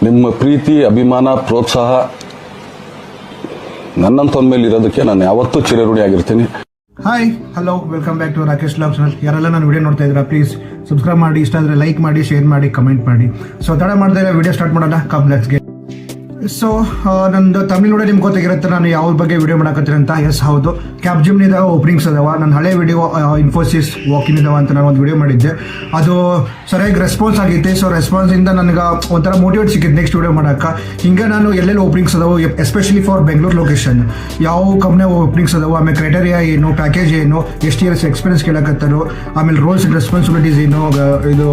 ನಿಮ್ಮ ಪ್ರೀತಿ ಅಭಿಮಾನ ಪ್ರೋತ್ಸಾಹ ನನ್ನಂತವನ ಮೇಲೆ ಇರೋದಕ್ಕೆ ನಾನು ಯಾವತ್ತೂ ಚಿರಋಣಿಯಾಗಿರ್ತೀನಿ. Hi hello welcome back to Rakesh vlog channel. ಯಾರೆಲ್ಲ ನಾನು ವಿಡಿಯೋ ನೋಡ್ತಾ ಇದ್ದೀರಾ ಪ್ಲೀಸ್ ಸಬ್ಸ್ಕ್ರೈಬ್ ಮಾಡಿ, ಇಷ್ಟ ಆದರೆ ಲೈಕ್ ಮಾಡಿ, ಶೇರ್ ಮಾಡಿ, ಕಮೆಂಟ್ ಮಾಡಿ. ಸೊ ತಡ ಮಾಡ್ತಾ ವಿಡಿಯೋ ಸ್ಟಾರ್ಟ್ ಮಾಡೋಣ. Come let's get. ಸೊ ನಂದು ತಮಿಳ್ನಾಡು ನಿಮ್ಗೆ ಗೊತ್ತಾಗಿರುತ್ತೆ ನಾನು ಯಾವ ಬಗ್ಗೆ ವಿಡಿಯೋ ಮಾಡಕತ್ತೀನಿ ಅಂತ. ಎಸ್ ಹೌದು, ಕ್ಯಾಬ್ ಜಿಮ್ನ ಇದಾವೆ, ಓಪನಿಂಗ್ಸ್ ಅದಾವ. ನನ್ನ ಹಳೆ ವಿಡಿಯೋ ಇನ್ಫೋಸಿಸ್ ವಾಕಿನ್ ಇದಾವ ಅಂತ ನಾನು ಒಂದು ವಿಡಿಯೋ ಮಾಡಿದ್ದೆ, ಅದು ಸರಿಯಾಗಿ ರೆಸ್ಪಾನ್ಸ್ ಆಗೈತೆ. ಸೊ ರೆಸ್ಪಾನ್ಸಿಂದ ನನಗೆ ಒಂಥರ ಮೋಟಿವೇಟ್ ಸಿಕ್ಕಿತ್ತು ನೆಕ್ಸ್ಟ್ ವಿಡಿಯೋ ಮಾಡೋಕೆ. ಹಿಂಗೆ ನಾನು ಎಲ್ಲೆಲ್ಲಿ ಓಪನಿಂಗ್ಸ್ ಅದಾವೆ ಎಸ್ಪೆಷಲಿ ಫಾರ್ ಬೆಂಗಳೂರು ಲೊಕೇಶನ್, ಯಾವ ಕಂಪ್ನಿ ಓಪನಿಂಗ್ಸ್ ಅದಾವೆ, ಆಮೇಲೆ ಕ್ರೈಟೇರಿಯಾ ಏನು, ಪ್ಯಾಕೇಜ್ ಏನು, ಎಷ್ಟು ಇಯರ್ಸ್ ಎಕ್ಸ್ಪೀರಿಯನ್ಸ್ ಕೇಳಕತ್ತಾರೋ, ಆಮೇಲೆ ರೋಲ್ಸ್ ಅಂಡ್ ರೆಸ್ಪಾನ್ಸಿಬಿಲಿಟೀಸ್ ಏನು, ಇದು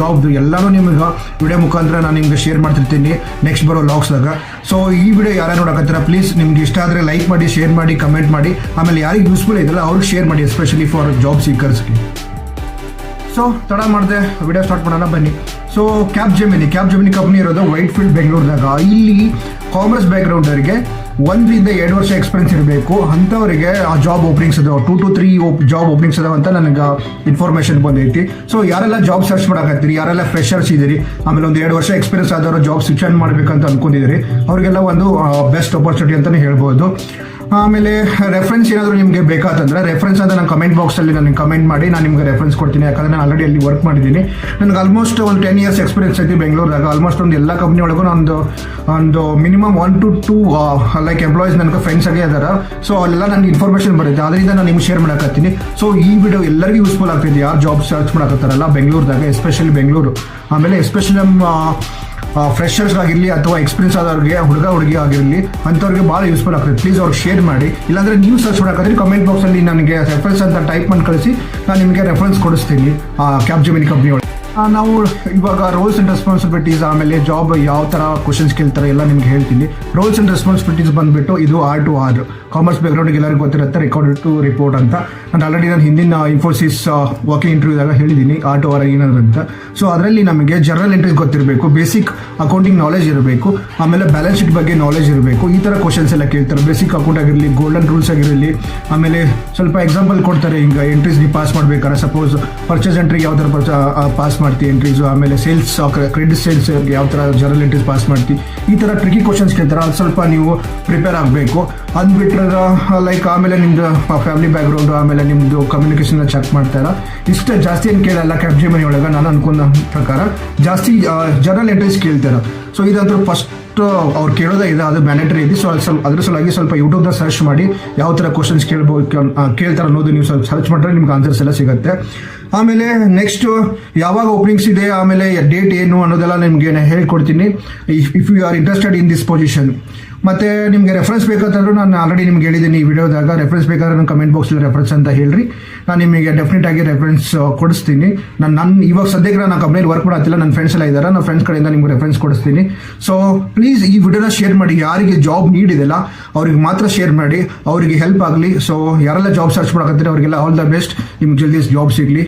ಜಾಬ್ದು ಎಲ್ಲನೂ ನಿಮಗೆ ವಿಡಿಯೋ ಮುಖಾಂತರ ನಾನು ನಿಮ್ಗೆ ಶೇರ್ ಮಾಡ್ತಿರ್ತೀನಿ ನೆಕ್ಸ್ಟ್ ಬರೋ ಲಾಗ್ಸ್ದಾಗ. ಸೊ ಈ ವಿಡಿಯೋ ಯಾರು ನೋಡಕತ್ತೀರಾ ಪ್ಲೀಸ್ ನಿಮ್ಗೆ ಇಷ್ಟ ಆದರೆ ಲೈಕ್ ಮಾಡಿ, ಶೇರ್ ಮಾಡಿ, ಕಮೆಂಟ್ ಮಾಡಿ. ಆಮೇಲೆ ಯಾರಿಗೆ ಯೂಸ್ಫುಲ್ ಇದೆಯಲ್ಲ ಅವ್ರಿಗೆ ಶೇರ್ ಮಾಡಿ, ಎಸ್ಪೆಷಲಿ ಫಾರ್ ಜಾಬ್ ಸೀಕರ್ಸ್ಗೆ. ಸೊ ತಡ ಮಾಡಿದೆ ವಿಡಿಯೋ ಸ್ಟಾರ್ಟ್ ಮಾಡೋಣ ಬನ್ನಿ. ಸೊ ಕ್ಯಾಬ್ ಜೆಮಿನಿ ಕಂಪ್ನಿ ಇರೋದು ವೈಟ್ ಫೀಲ್ಡ್ ಬೆಂಗಳೂರಿದಾಗ. ಇಲ್ಲಿ ಕಾಮರ್ಸ್ ಬ್ಯಾಕ್ಗ್ರೌಂಡರಿಗೆ 1 ರಿಂದ 2 ವರ್ಷ ಎಕ್ಸ್ಪೀರಿಯನ್ಸ್ ಇರಬೇಕು. ಅಂಥವರಿಗೆ ಆ ಜಾಬ್ ಓಪನಿಂಗ್ಸ್ ಅದಾವೆ, 2 to 3 ಜಾಬ್ ಓಪನಿಂಗ್ಸ್ ಅದಾವ ಅಂತ ನನಗೆ ಇನ್ಫಾರ್ಮೇಷನ್ ಬಂದೈತಿ. ಸೊ ಯಾರೆಲ್ಲ ಜಾಬ್ ಸರ್ಚ್ ಮಾಡಕತ್ತೀರಿ, ಯಾರೆಲ್ಲ ಫ್ರೆಶರ್ಸ್ ಇದ್ದೀರಿ, ಆಮೇಲೆ ಒಂದು 2 ವರ್ಷ ಎಕ್ಸ್ಪೀರಿಯನ್ಸ್ ಆದವರು ಜಾಬ್ ಸ್ವಿಚ್ ಆನ್ ಮಾಡಬೇಕಂತ ಅನ್ಕೊಂಡಿದ್ದೀರಿ, ಅವರಿಗೆಲ್ಲ ಒಂದು ಬೆಸ್ಟ್ ಅಪರ್ಚುನಿಟಿ ಅಂತಲೇ ಹೇಳ್ಬೋದು. ಆಮೇಲೆ ರೆಫರೆನ್ಸ್ ಏನಾದರೂ ನಿಮಗೆ ಬೇಕಾತಂದ್ರೆ ರೆಫರೆನ್ಸ್ ಅಂತ ನಾನು ಕಮೆಂಟ್ ಬಾಕ್ಸಲ್ಲಿ ನನಗೆ ಕಮೆಂಟ್ ಮಾಡಿ, ನಾನು ನಿಮಗೆ ರೆಫರೆನ್ಸ್ ಕೊಡ್ತೀನಿ. ಯಾಕಂದರೆ ನಾನು ಆಲ್ರೆಡಿ ಅಲ್ಲಿ ವರ್ಕ್ ಮಾಡಿದ್ದೀನಿ. ನನಗೆ ಆಲ್ಮೋಸ್ಟ್ ಒಂದು 10 years ಎಕ್ಸ್ಪೀರಿಯನ್ಸ್ ಐತಿ ಬೆಂಗಳೂರಾಗ. ಆಲ್ಮೋಸ್ಟ್ ಒಂದು ಎಲ್ಲ ಕಂಪ್ನಿ ಒಳಗೂ ಒಂದು ಮಿನಿಮಮ್ 1 to 2 ಲೈಕ್ ಎಂಪ್ಲಾಯೀಸ್ ನನಗೆ ಫ್ರೆಂಡ್ಸ್ ಆಗೇ ಇದ್ದಾರೆ. ಸೊ ಅಲ್ಲೆಲ್ಲ ನನಗೆ ಇನ್ಫಾರ್ಮೇಷನ್ ಬರುತ್ತೆ, ಅದರಿಂದ ನಾನು ನಿಮ್ಗೆ ಶೇರ್ ಮಾಡಕತ್ತೀನಿ. ಸೊ ಈ ವಿಡಿಯೋ ಎಲ್ಲರಿಗೂ ಯೂಸ್ಫುಲ್ ಆಗ್ತಿದೆ, ಯಾರು ಜಾಬ್ ಸರ್ಚ್ ಮಾಡಕತ್ತಾರಲ್ಲ ಬೆಂಗಳೂರದಾಗ, ಎಸ್ಪೆಷಲಿ ಬೆಂಗಳೂರು. ಆಮೇಲೆ ಎಸ್ಪೆಷಲಿ ನಮ್ಮ ಫ್ರೆಶರ್ಸ್ ಆಗಿರಲಿ ಅಥವಾ ಎಕ್ಸ್ಪೀರಿಯನ್ಸ್ ಆದವ್ರಿಗೆ, ಹುಡುಗಿ ಆಗಿರಲಿ, ಅಂಥವ್ರಿಗೆ ಭಾಳ ಯೂಸ್ಫುಲ್ ಆಗ್ತದೆ. ಪ್ಲೀಸ್ ಅವ್ರಿಗೆ ಶೇರ್ ಮಾಡಿ. ಇಲ್ಲಾಂದರೆ ನೀವು ಸರ್ಚ್ ಮಾಡಕ್ಕಾದ್ರೆ ಕಮೆಂಟ್ ಬಾಕ್ಸಲ್ಲಿ ನನಗೆ ರೆಫರೆನ್ಸ್ ಅಂತ ಟೈಪ್ ಮಾಡಿ ಕಳಿಸಿ, ನಾನು ನಿಮಗೆ ರೆಫರೆನ್ಸ್ ಕೊಡಿಸ್ತೀನಿ ಕ್ಯಾಬ್ ಜಿಮಿನಿ ಕಂಪ್ನಿ ಒಳಗೆ. ನಾವು ಇವಾಗ ರೋಲ್ಸ್ ಆ್ಯಂಡ್ ರೆಸ್ಪಾನ್ಸಿಬಿಲಿಟೀಸ್, ಆಮೇಲೆ ಜಾಬ್ ಯಾವ ಥರ ಕ್ವಶನ್ಸ್ ಕೇಳ್ತಾರೆ ಎಲ್ಲ ನಿಮ್ಗೆ ಹೇಳ್ತೀನಿ. ರೋಲ್ಸ್ ಆ್ಯಂಡ್ ರೆಸ್ಪಾನ್ಸಿಬಿಲಿಟೀಸ್ ಬಂದುಬಿಟ್ಟು ಇದು R2R, ಕಾಮರ್ಸ್ ಬ್ಯಾಕ್ಗ್ರೌಂಡಿಗೆ ಎಲ್ಲರಿಗೂ ಗೊತ್ತಿರುತ್ತೆ, ರೆಕಾರ್ಡ್ ಟು ರಿಪೋರ್ಟ್ ಅಂತ. ನಾನು ಹಿಂದಿನ ಇನ್ಫೋಸಿಸ್ ವಾಕಿಂಗ್ ಇಂಟರ್ವ್ಯೂದಾಗ ಹೇಳಿದ್ದೀನಿ R2R ಏನಾದ್ರು ಅಂತ. ಸೊ ಅದರಲ್ಲಿ ನಮಗೆ ಜನರಲ್ ಎಂಟ್ರೀಸ್ ಗೊತ್ತಿರಬೇಕು, ಬೇಸಿಕ್ ಅಕೌಂಟಿಂಗ್ ನಾಲೆಜ್ ಇರಬೇಕು, ಆಮೇಲೆ ಬ್ಯಾಲೆನ್ಸ್ ಶೀಟ್ ಬಗ್ಗೆ ನಾಲೆಜ್ ಇರಬೇಕು. ಈ ಥರ ಕ್ವಶನ್ಸ್ ಎಲ್ಲ ಕೇಳ್ತಾರೆ. ಬೇಸಿಕ್ ಅಕೌಂಟ್ ಆಗಿರಲಿ, ಗೋಲ್ಡನ್ ರೂಲ್ಸ್ ಆಗಿರಲಿ, ಆಮೇಲೆ ಸ್ವಲ್ಪ ಎಕ್ಸಾಂಪಲ್ ಕೊಡ್ತಾರೆ. ಹಿಂಗೆ ಎಂಟ್ರೀಸ್ ನೀವು ಪಾಸ್ ಮಾಡಬೇಕಾದ್ರೆ ಸಪೋಸ್ ಪರ್ಚೇಸ್ ಎಂಟ್ರಿಗೆ ಯಾವ ಥರ ಪಾಸ್ ಮಾಡ್ತೀವಿ ಎಂಟ್ರೀಸು, ಆಮೇಲೆ ಸೇಲ್ಸ್ ಕ್ರೆಡಿಟ್ ಸೇಲ್ಸ್ ಯಾವ ಥರ ಜನರಲ್ ಎಂಟ್ರೀಸ್ ಪಾಸ್ ಮಾಡ್ತೀವಿ. ಈ ಥರ ಟ್ರಿಕಿ ಕ್ವಶನ್ಸ್ ಕೇಳ್ತಾರೆ, ಅದು ಸ್ವಲ್ಪ ನೀವು ಪ್ರಿಪೇರ್ ಆಗಬೇಕು. ಅಂದ್ಬಿಟ್ರೆ ಲೈಕ್ ಆಮೇಲೆ ನಿಮ್ಮದು ಫ್ಯಾಮಿಲಿ ಬ್ಯಾಕ್ಗ್ರೌಂಡು, ಆಮೇಲೆ ನಿಮ್ಮದು ಕಮ್ಯುನಿಕೇಷನ್ ಚೆಕ್ ಮಾಡ್ತಾರೆ. ಇಷ್ಟೇ, ಜಾಸ್ತಿ ಏನು ಕೇಳಲ್ಲ ಕ್ಯಾಬ್ ಜಿಮಿನಿ ಒಳಗೆ. ನಾನು ಅನ್ಕೊಂಡ ಪ್ರಕಾರ ಜಾಸ್ತಿ ಜನರಲ್ ಎಂಟ್ರೀಸ್ ಕೇಳ್ತಾರೆ. ಸೊ ಇದಂತೂ ಫಸ್ಟ್ ಅವ್ರು ಕೇಳೋದೇ ಇದೆ, ಅದು ಮ್ಯಾಂಡೇಟರಿ ಇದೆ. ಸೊ ಅದ್ರ ಸಲುವಾಗಿ ಸ್ವಲ್ಪ ಯೂಟ್ಯೂಬ್ದಾಗ ಸರ್ಚ್ ಮಾಡಿ ಯಾವ ಥರ ಕ್ವಶನ್ಸ್ ಕೇಳ್ತಾರೆ ಅನ್ನೋದು ನೀವು ಸ್ವಲ್ಪ ಸರ್ಚ್ ಮಾಡಿದ್ರೆ ನಿಮ್ಗೆ ಆನ್ಸರ್ಸ್ ಎಲ್ಲ ಸಿಗುತ್ತೆ. ಆಮೇಲೆ ನೆಕ್ಸ್ಟ್ ಯಾವಾಗ ಓಪನಿಂಗ್ಸ್ ಇದೆ, ಆಮೇಲೆ ಡೇಟ್ ಏನು ಅನ್ನೋದೆಲ್ಲ ನಿಮಗೆ ಹೇಳ್ಕೊಡ್ತೀನಿ if you are interested in this position. ಮತ್ತು ನಿಮಗೆ ರೆಫರೆನ್ಸ್ ಬೇಕಾದ್ರೂ ನಾನು ಆಲ್ರೆಡಿ ನಿಮ್ಗೆ ಹೇಳಿದ್ದೀನಿ ಈ ವಿಡಿಯೋದಾಗ. ರೆಫರೆನ್ಸ್ ಬೇಕಾದ್ರೆ ನಾನು ಕಮೆಂಟ್ ಬಾಕ್ಸಲ್ಲಿ ರೆಫರೆನ್ಸ್ ಅಂತ ಹೇಳ್ರಿ, ನಾನು ನಿಮಗೆ ಡೆಫಿನೆಟ್ ಆಗಿ ರೆಫರೆನ್ಸ್ ಕೊಡಿಸ್ತೀನಿ. ನಾನು ಇವಾಗ ಸದ್ಯಕ್ಕೆ ನಾನು ಕಂಪ್ನಿಯಲ್ಲಿ ವರ್ಕ್ ಮಾಡತ್ತಿಲ್ಲ, ನನ್ನ ಫ್ರೆಂಡ್ಸ್ ಎಲ್ಲ ಇದ್ದಾರೆ, ನನ್ನ ಫ್ರೆಂಡ್ಸ್ ಕಡೆಯಿಂದ ನಿಮ್ಗೆ ರೆಫರೆನ್ಸ್ ಕೊಡಿಸ್ತೀನಿ. ಸೊ ಪ್ಲೀಸ್ ಈ ವಿಡಿಯೋನ ಶೇರ್ ಮಾಡಿ. ಯಾರಿಗೆ ಜಾಬ್ ನೀಡ್ ಇದೆಲ್ಲ ಅವ್ರಿಗೆ ಮಾತ್ರ ಶೇರ್ ಮಾಡಿ, ಅವರಿಗೆ ಹೆಲ್ಪ್ ಆಗಲಿ. ಸೊ ಯಾರೆಲ್ಲ ಜಾಬ್ ಸರ್ಚ್ ಮಾಡಕತ್ತೀರಿ ಅವರಿಗೆಲ್ಲ ಆಲ್ ದ ಬೆಸ್ಟ್, ನಿಮ್ಗೆ ಜಲ್ದಿ ಜಾಬ್ ಸಿಗಲಿ.